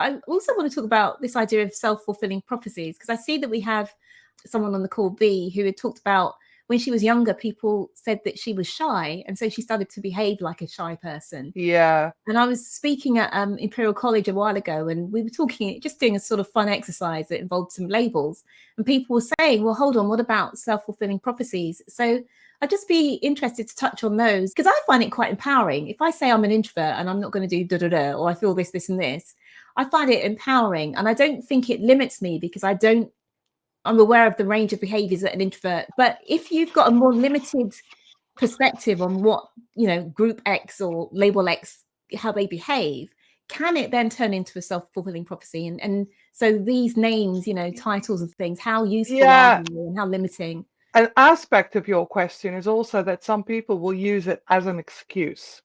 I also want to talk about this idea of self-fulfilling prophecies, because I see that we have someone on the call, B, who had talked about when she was younger, people said that she was shy. And so she started to behave like a shy person. Yeah. And I was speaking at Imperial College a while ago, and we were talking, just doing a sort of fun exercise that involved some labels. And people were saying, well, hold on, what about self-fulfilling prophecies? So I'd just be interested to touch on those, because I find it quite empowering. If I say I'm an introvert and I'm not going to do da-da-da, or I feel this, this, and this, I find it empowering. And I don't think it limits me, because I'm aware of the range of behaviors that an introvert, but if you've got a more limited perspective on what, group X or label X, how they behave, can it then turn into a self-fulfilling prophecy? And so these names, titles and things, how useful are they and how limiting? An aspect of your question is also that some people will use it as an excuse,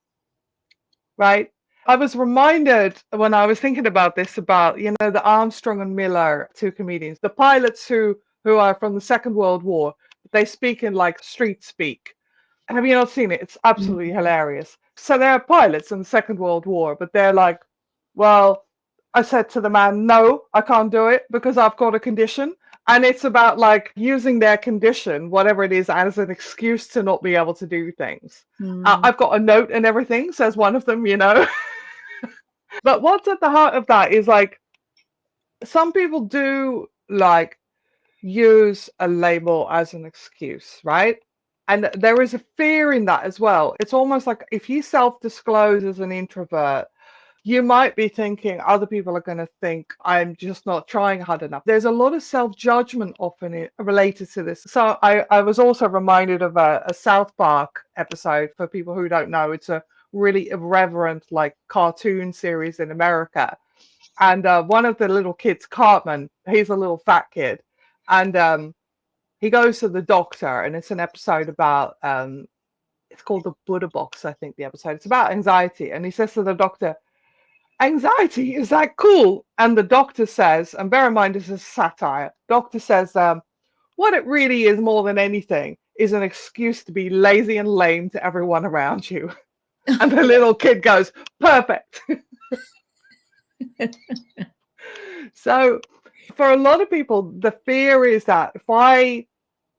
right? I was reminded when I was thinking about this about, the Armstrong and Miller, two comedians, the pilots who are from the Second World War. They speak in like street speak. Have you not seen it? It's absolutely hilarious. So they're pilots in the Second World War, but they're like, well, I said to the man, no, I can't do it because I've got a condition. And it's about like using their condition, whatever it is, as an excuse to not be able to do things. I've got a note and everything, says one of them, But what's at the heart of that is like, some people do like use a label as an excuse, right? And there is a fear in that as well. It's almost like if you self-disclose as an introvert, you might be thinking other people are going to think I'm just not trying hard enough. There's a lot of self-judgment often related to this. So I was also reminded of a South Park episode. For people who don't know, it's a really irreverent like cartoon series in America. And one of the little kids, Cartman, he's a little fat kid. And he goes to the doctor, and it's an episode about, it's called the Buddha Box, I think the episode. It's about anxiety. And he says to the doctor, anxiety, is that cool? And the doctor says, and bear in mind this is satire, doctor says, what it really is more than anything is an excuse to be lazy and lame to everyone around you. And the little kid goes, perfect. So for a lot of people, the fear is that if I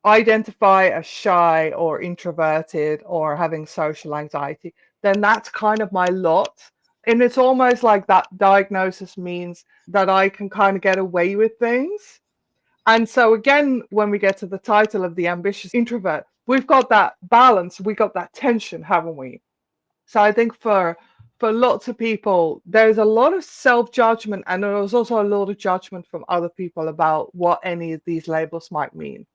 identify as shy or introverted or having social anxiety, then that's kind of my lot. And it's almost like that diagnosis means that I can kind of get away with things. And so again, when we get to the title of the Ambitious Introvert, we've got that balance, we got that tension, haven't we? So I think for lots of people, there's a lot of self-judgment, and there's also a lot of judgment from other people about what any of these labels might mean.